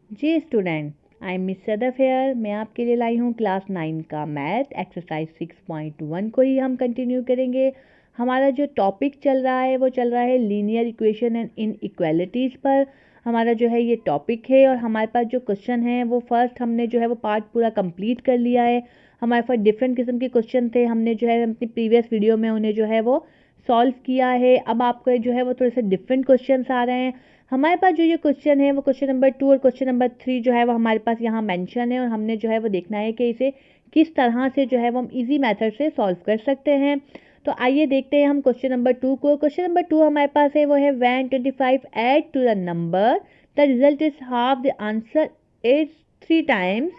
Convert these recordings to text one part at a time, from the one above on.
Ji student, I am Miss Sadaf here. मैं आपके लिए लाई हूँ क्लास 9 का मैथ एक्सरसाइज 6.1 को ही हम कंटिन्यू करेंगे। हमारा जो टॉपिक चल रहा है वो चल रहा है लीनियर इक्वेशन एंड इनइक्वालिटीज़ पर। हमारा जो है ये टॉपिक है और हमारे पास जो क्वेश्चन है वो फर्स्ट हमने जो है वो पार्ट पूरा कंप्लीट कर लिया है। हमारे पास डिफरेंट किस्म के क्वेश्चन थे, हमने जो है अपनी प्रीवियस वीडियो में उन्हें जो है वो सॉल्व किया है। अब आपको जो है वो थोड़े से डिफरेंट क्वेश्चन आ रहे हैं। हमारे पास जो ये क्वेश्चन है वो क्वेश्चन नंबर 2 और क्वेश्चन नंबर 3 जो है वो हमारे पास यहाँ मेंशन है और हमने जो है वो देखना है कि इसे किस तरह से जो है वो हम इजी मेथड से सॉल्व कर सकते हैं। तो आइए देखते हैं हम क्वेश्चन नंबर 2 को। क्वेश्चन नंबर 2 हमारे पास है वो है when 25 add to the number the result is half the answer is 3 times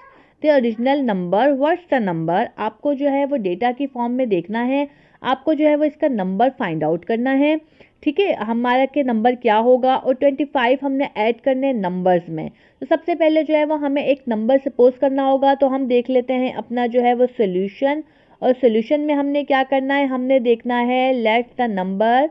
the original number, what's the number. आपको जो है वो डेटा की फॉर्म में देखना है, आपको जो है वो इसका नंबर फाइंड आउट करना है। ठीक है, हमारा के नंबर क्या होगा और 25 हमने ऐड करने नंबर्स में। तो सबसे पहले जो है वो हमें एक नंबर सपोज करना होगा। तो हम देख लेते हैं अपना जो है वो सोल्यूशन, और सोल्यूशन में हमने क्या करना है, हमने देखना है लेट द नंबर।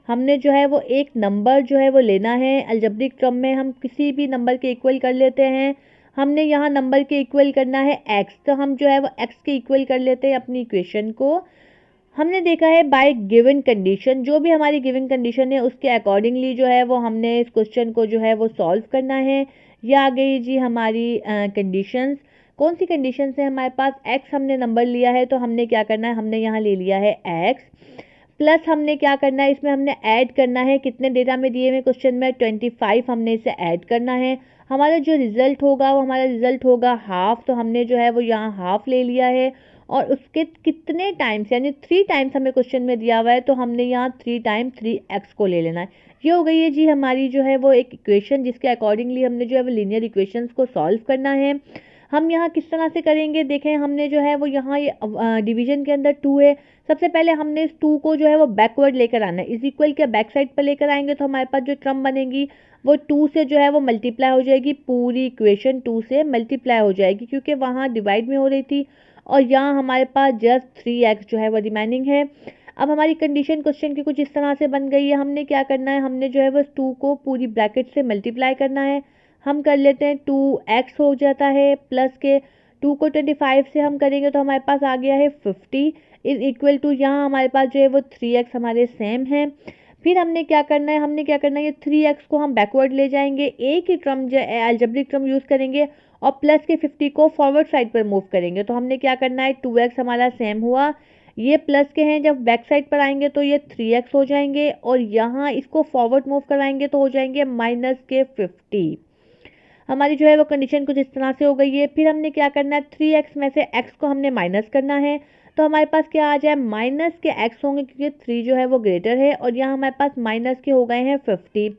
हमने जो है वो एक नंबर जो है वो लेना है। अलजेब्रिक टर्म में हम किसी भी नंबर के इक्वल कर लेते हैं। हमने यहाँ नंबर के इक्वल करना है एक्स, तो हम जो है वो एक्स के इक्वल कर लेते हैं अपनी इक्वेशन को। हमने देखा है बाय गिवन कंडीशन, जो भी हमारी गिवन कंडीशन है उसके अकॉर्डिंगली जो है वो हमने इस क्वेश्चन को जो है वो सॉल्व करना है। ये आ गई जी हमारी कंडीशंस। कौन सी कंडीशन है, हमारे पास x हमने नंबर लिया है तो हमने क्या करना है, हमने यहाँ ले लिया है x प्लस हमने क्या करना है, इसमें हमने ऐड करना है। कितने डेटा में दिए हुए क्वेश्चन में 25, हमने इसे ऐड करना है। हमारा जो रिजल्ट होगा वो हमारा रिजल्ट होगा हाफ, तो हमने जो है वो यहाँ हाफ ले लिया है। और उसके कितने टाइम्स यानी 3 टाइम्स हमें क्वेश्चन में दिया हुआ है, तो हमने यहाँ 3 टाइम 3x को ले लेना है। ये हो गई है जी हमारी जो है वो एक इक्वेशन, जिसके अकॉर्डिंगली हमने जो है वो लीनियर इक्वेशंस को सॉल्व करना है। हम यहाँ किस तरह से करेंगे, देखें हमने जो है वो यहाँ ये डिवीजन के अंदर 2 है। सबसे पहले हमने इस 2 को जो है वो बैकवर्ड लेकर आना है, इज इक्वल के बैक साइड पर लेकर आएंगे तो हमारे पास जो टर्म बनेगी वो 2 से जो है वो मल्टीप्लाई हो जाएगी। पूरी इक्वेशन 2 से मल्टीप्लाई हो जाएगी क्योंकि वहाँ डिवाइड में हो रही थी और यहाँ हमारे पास जस्ट 3x जो है वो रिमेनिंग है। अब हमारी कंडीशन क्वेश्चन की कुछ इस तरह से बन गई है। हमने क्या करना है, हमने जो है वो 2 को पूरी ब्रैकेट से मल्टीप्लाई करना है। हम कर लेते हैं 2x हो जाता है प्लस के 2 को 25 से हम करेंगे तो हमारे पास आ गया है 50 इज इक्वल टू, यहाँ हमारे पास जो है वो 3x हमारे सेम है। फिर हमने क्या करना है, हमने क्या करना है, ये 3x को हम बैकवर्ड ले जाएंगे, एक ही टर्म जो अलजेब्रिक टर्म यूज़ करेंगे और प्लस के 50 को फॉरवर्ड साइड पर मूव करेंगे। तो हमने क्या करना है, 2x हमारा सेम हुआ, ये प्लस के हैं, जब बैक साइड पर आएंगे तो ये 3x हो जाएंगे और यहाँ इसको फॉरवर्ड मूव कराएंगे तो हो जाएंगे माइनस के 50। हमारी जो है वो कंडीशन कुछ इस तरह से हो गई है। फिर हमने क्या करना है, 3x में से x को हमने माइनस करना है। तो हमारे पास क्या आ जाए, माइनस के x होंगे क्योंकि 3 जो है वो ग्रेटर है और यहाँ हमारे पास माइनस के हो गए हैं 50।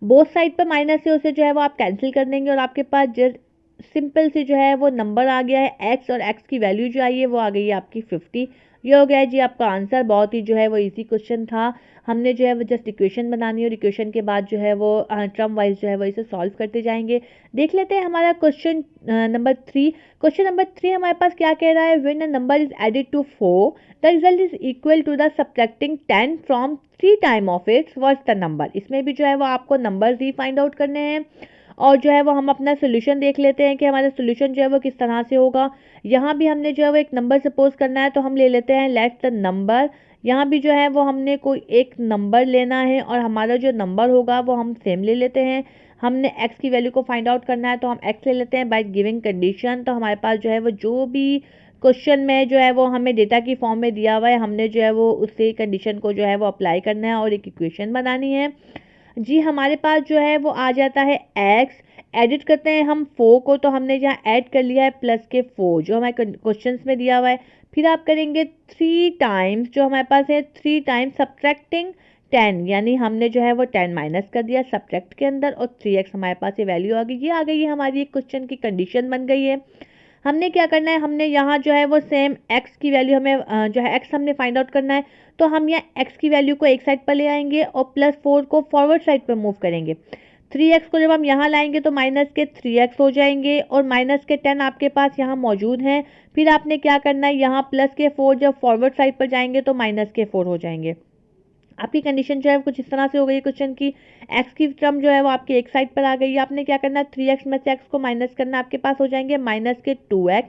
बोथ साइड पर माइनस है, उसे जो है वो आप कैंसिल कर देंगे और आपके पास जस्ट सिंपल से जो है वो नंबर आ गया है x, और x की वैल्यू जो आई है वो आ गई है आपकी 50। ये हो गया है जी आपका आंसर। बहुत ही जो है वो इजी क्वेश्चन था। हमने जो है वो जस्ट इक्वेशन बनानी है और इक्वेशन के बाद जो है वो टर्म वाइज जो है वो इसे सॉल्व करते जाएंगे। देख लेते हैं हमारा क्वेश्चन नंबर 3। क्वेश्चन नंबर 3 हमारे पास क्या कह रहा है, when a number is added to 4 the result is equal to the subtracting 10 from 3 time of its, what's the number. इसमें भी जो है वो आपको नंबर्स ही फाइंड आउट करने हैं और जो है वो हम अपना सोल्यूशन देख लेते हैं कि हमारा सोल्यूशन जो है वो किस तरह से होगा। यहाँ भी हमने जो है वो एक नंबर सपोज करना है तो हम ले लेते हैं लेट द नंबर। यहाँ भी जो है वो हमने कोई एक नंबर लेना है और हमारा जो नंबर होगा वो हम सेम ले लेते हैं। हमने x की वैल्यू को फाइंड आउट करना है तो हम x ले लेते हैं बाय गिविंग कंडीशन। तो हमारे पास जो है वो जो भी क्वेश्चन में जो है वो हमें डेटा की फॉर्म में दिया हुआ है, हमने जो है वो उसी कंडीशन को जो है वो अप्लाई करना है और एक इक्वेशन बनानी है। जी हमारे पास जो है वो आ जाता है x, एडिट करते हैं हम 4 को, तो हमने यहाँ ऐड कर लिया है प्लस के 4 जो हमारे क्वेश्चन में दिया हुआ है। फिर आप करेंगे 3 टाइम्स, जो हमारे पास है 3 टाइम्स सब्ट्रैक्टिंग 10, यानी हमने जो है वो 10 माइनस कर दिया सब्ट्रैक्ट के अंदर और 3x हमारे पास ये वैल्यू आ गई। ये आ गई है हमारी एक क्वेश्चन की कंडीशन बन गई है। हमने क्या करना है, हमने यहाँ जो है वो सेम x की वैल्यू हमें जो है x हमने फाइंड आउट करना है। तो हम यहाँ x की वैल्यू को एक साइड पर ले आएंगे और प्लस 4 को फॉरवर्ड साइड पर मूव करेंगे। 3x को जब हम यहाँ लाएंगे तो माइनस के 3x हो जाएंगे और माइनस के 10 आपके पास यहाँ मौजूद हैं। फिर आपने क्या करना है, यहाँ प्लस के 4 जब फॉरवर्ड साइड पर जाएंगे तो माइनस के 4 हो जाएंगे। आपकी कंडीशन जो है कुछ इस तरह से हो गई है क्वेश्चन की, एक्स की टर्म जो है वो आपकी एक साइड पर आ गई है। आपने क्या करना है, 3x में से एक्स को माइनस करना है, आपके पास हो जाएंगे माइनस के 2x,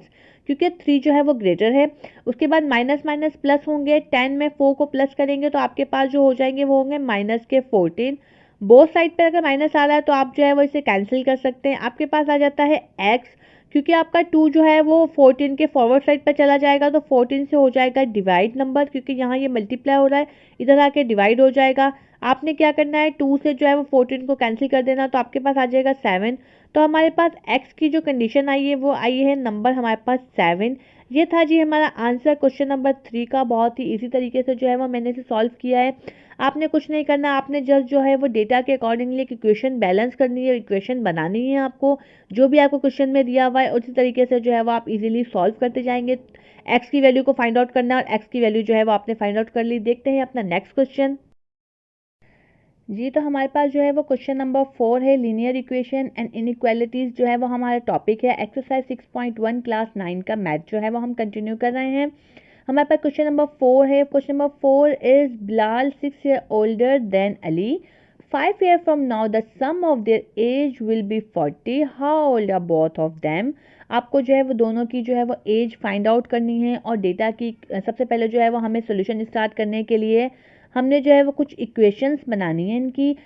क्योंकि 3 जो है वो ग्रेटर है। उसके बाद माइनस माइनस प्लस होंगे, 10 में 4 को प्लस करेंगे तो आपके पास जो हो जाएंगे वो होंगे माइनस के 14। बोथ साइड पर अगर माइनस आ रहा है तो आप जो है वो इसे कैंसिल कर सकते हैं। आपके पास आ जाता है x, क्योंकि आपका 2 जो है वो 14 के फॉरवर्ड साइड पर चला जाएगा तो 14 से हो जाएगा डिवाइड नंबर, क्योंकि यहाँ ये मल्टीप्लाई हो रहा है, इधर आके डिवाइड हो जाएगा। आपने क्या करना है, 2 से जो है वो 14 को कैंसिल कर देना तो आपके पास आ जाएगा 7। तो हमारे पास x की जो कंडीशन आई है वो आई है नंबर हमारे पास 7। ये था जी हमारा आंसर क्वेश्चन नंबर 3 का। बहुत ही इजी तरीके से जो है वो मैंने इसे सॉल्व किया है। आपने कुछ नहीं करना, आपने जस्ट जो है वो डेटा के अकॉर्डिंगली एक इक्वेशन बैलेंस करनी है, इक्वेशन बनानी है आपको, जो भी आपको क्वेश्चन में दिया हुआ है उसी तरीके से जो है वो आप इजीली सॉल्व करते जाएंगे। एक्स की वैल्यू को फाइंड आउट करना है और एक्स की वैल्यू जो है वो आपने फाइंड आउट कर ली। देखते हैं अपना नेक्स्ट क्वेश्चन जी। तो हमारे पास जो है वो क्वेश्चन नंबर 4 है, लीनियर इक्वेशन एंड इनइक्वालिटीज जो है वो हमारा टॉपिक है। एक्सरसाइज 6.1 क्लास 9 का मैथ जो है वो हम कंटिन्यू कर रहे हैं। हमारे पास क्वेश्चन नंबर 4 है। Question number 4 is Bilal 6 year older than Ali 5 year from now the sum of their age will be 40, how old are both of them. आपको जो है वो दोनों की जो है वो एज फाइंड आउट करनी है और डेटा की सबसे पहले जो है वो हमें सोल्यूशन स्टार्ट करने के लिए हमने जो है वो कुछ इक्वेशंस बनानी है इनकी।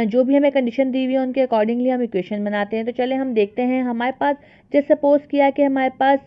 जो भी हमें कंडीशन दी हुई है उनके अकॉर्डिंगली हम इक्वेशन बनाते हैं। तो चले हम देखते हैं। हमारे पास जैसे सपोज किया कि हमारे पास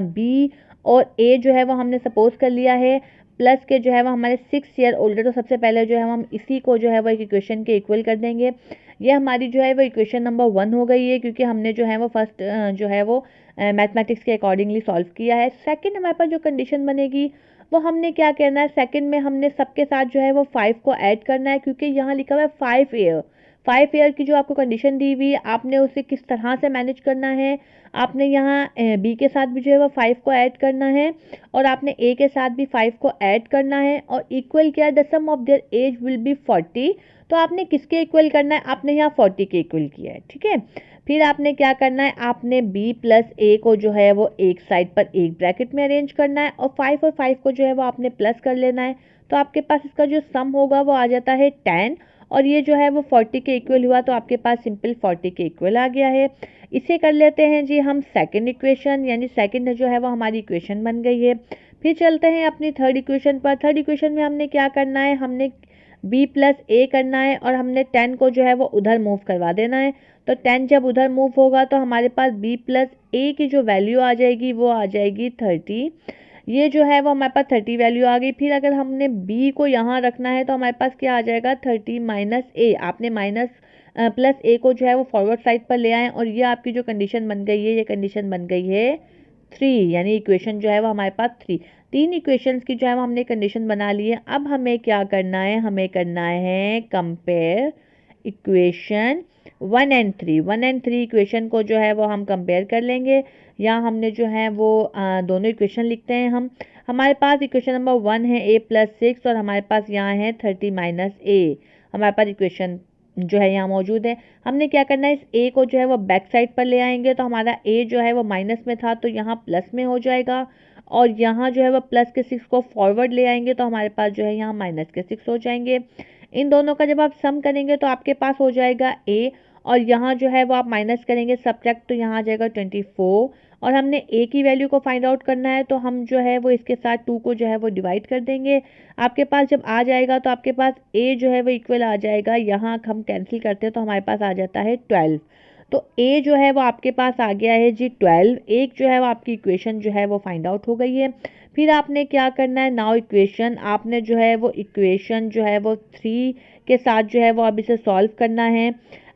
बी और ए जो है वो हमने सपोज कर लिया है, प्लस के जो है वो हमारे 6 ईयर ओल्डर। तो सबसे पहले जो है हम इसी को जो है वो एक इक्वेशन के इक्वल कर देंगे। ये हमारी जो है वो इक्वेशन नंबर 1 हो गई है, क्योंकि हमने जो है वो फर्स्ट जो है वो मैथमेटिक्स के अकॉर्डिंगली सॉल्व किया है। सेकंड हमारे पास जो कंडीशन बनेगी वो हमने क्या करना है, सेकंड में हमने सबके साथ जो है वो 5 को ऐड करना है, क्योंकि यहाँ लिखा हुआ है 5 ईयर। 5 ईयर की जो आपको कंडीशन दी हुई है आपने उसे किस तरह से मैनेज करना है। आपने यहाँ बी के साथ भी जो है वो 5 को ऐड करना है और आपने ए के साथ भी 5 को ऐड करना है और इक्वल किया the sum of their age will be 40। तो आपने किसके इक्वल करना है, आपने यहाँ 40 के इक्वल किया है, ठीक है। फिर आपने क्या करना है, आपने b प्लस ए को जो है वो एक साइड पर एक ब्रैकेट में अरेंज करना है और 5 और 5 को जो है वो आपने प्लस कर लेना है। तो आपके पास इसका जो सम होगा वो आ जाता है 10 और ये जो है वो 40 के इक्वल हुआ, तो आपके पास सिंपल 40 के इक्वल आ गया है। इसे कर लेते हैं जी हम सेकंड इक्वेशन, यानी सेकंड जो है वो हमारी इक्वेशन बन गई है। फिर चलते हैं अपनी थर्ड इक्वेशन पर। थर्ड इक्वेशन में हमने क्या करना है, हमने b प्लस ए करना है और हमने 10 को जो है वो उधर मूव करवा देना है। तो 10 जब उधर मूव होगा तो हमारे पास b प्लस ए की जो वैल्यू आ जाएगी वो आ जाएगी 30। ये जो है वो हमारे पास 30 वैल्यू आ गई। फिर अगर हमने b को यहाँ रखना है तो हमारे पास क्या आ जाएगा 30 माइनस ए। आपने माइनस प्लस ए को जो है वो फॉरवर्ड साइड पर ले आए और ये आपकी जो कंडीशन बन गई है, ये कंडीशन बन गई है 3, यानी इक्वेशन जो है वो हमारे पास 3 इक्वेशंस की जो है वो हमने कंडीशन बना ली है। अब हमें क्या करना है, हमें करना है compare equation 1 and 3। 1 and 3 equation को जो है वो हम कंपेयर कर लेंगे। यहाँ हमने जो है वो दोनों इक्वेशन लिखते हैं हम। हमारे पास इक्वेशन नंबर 1 है a प्लस 6 और हमारे पास यहाँ है 30 माइनस ए। हमारे पास इक्वेशन जो है यहाँ मौजूद है। हमने क्या करना है, इस a को जो है वो बैक साइड पर ले आएंगे तो हमारा a जो है वो माइनस में था तो यहाँ प्लस में हो जाएगा और यहाँ जो है वो प्लस के 6 को फॉरवर्ड ले आएंगे तो हमारे पास जो है यहाँ माइनस के 6 हो जाएंगे। इन दोनों का जब आप सम करेंगे तो आपके पास हो जाएगा a और यहाँ जो है वो आप माइनस करेंगे सब्ट्रैक्ट तो यहाँ आ जाएगा 24 और हमने a की वैल्यू को फाइंड आउट करना है तो हम जो है वो इसके साथ 2 को जो है वो डिवाइड कर देंगे। आपके पास जब आ जाएगा तो आपके पास a जो है वो इक्वल आ जाएगा, यहाँ हम कैंसिल करते हैं तो हमारे पास आ जाता है 12। तो a जो है वो आपके पास आ गया है जी 12। एक जो है वो आपकी इक्वेशन जो है वो फाइंड आउट हो गई है। फिर आपने क्या करना है, नाउ इक्वेशन आपने जो है वो इक्वेशन जो है वो 3 के साथ जो है वो अब इसे सॉल्व करना है।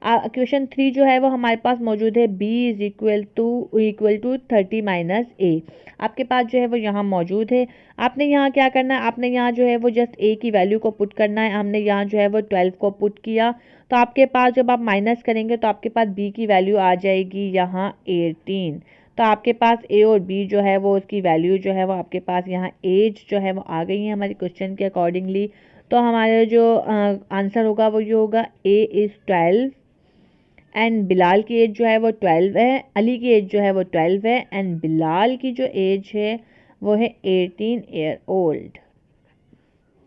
इक्वेशन 3 जो है वो हमारे पास मौजूद है b is equal to 30 minus a. आपके पास जो है वो यहाँ मौजूद है। आपने यहाँ क्या करना है, आपने यहाँ जो है वो जस्ट a की वैल्यू को पुट करना है। हमने यहाँ जो है वो 12 को पुट किया तो आपके पास जब आप माइनस करेंगे तो आपके पास b की वैल्यू आ जाएगी यहाँ 18। तो आपके पास a और b जो है वो उसकी वैल्यू जो है वो आपके पास यहाँ एज जो है वो आ गई है हमारे क्वेश्चन के अकॉर्डिंगली। तो हमारे जो आंसर होगा वो ये होगा a इज़ 12 एंड बिलाल की एज जो है वो 12 है, अली की एज जो है वो 12 है एंड बिलाल की जो एज है वो है 18 ईयर ओल्ड।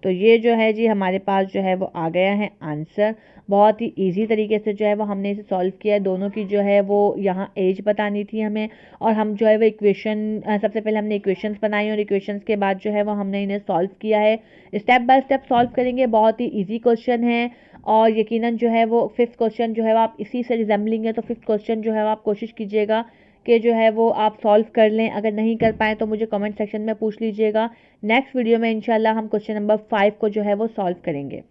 तो ये जो है जी हमारे पास जो है वो आ गया है आंसर। बहुत ही इजी तरीके से जो है वो हमने इसे सॉल्व किया है। दोनों की जो है वो यहाँ एज बतानी थी हमें, और हम जो है वो इक्वेशन सबसे पहले हमने इक्वेशंस बनाई और इक्वेशंस के बाद जो है वो हमने इन्हें सॉल्व किया है। स्टेप बाय स्टेप सॉल्व करेंगे, बहुत ही ईजी क्वेश्चन है। और यकीनन जो है वो फिफ्थ क्वेश्चन जो है वो आप इसी से रिजेंबलिंग है, तो फिफ्थ क्वेश्चन जो है वो आप कोशिश कीजिएगा कि जो है वो आप सॉल्व कर लें। अगर नहीं कर पाएँ तो मुझे कमेंट सेक्शन में पूछ लीजिएगा। नेक्स्ट वीडियो में इंशाल्लाह हम क्वेश्चन नंबर 5 को जो है वो सॉल्व करेंगे।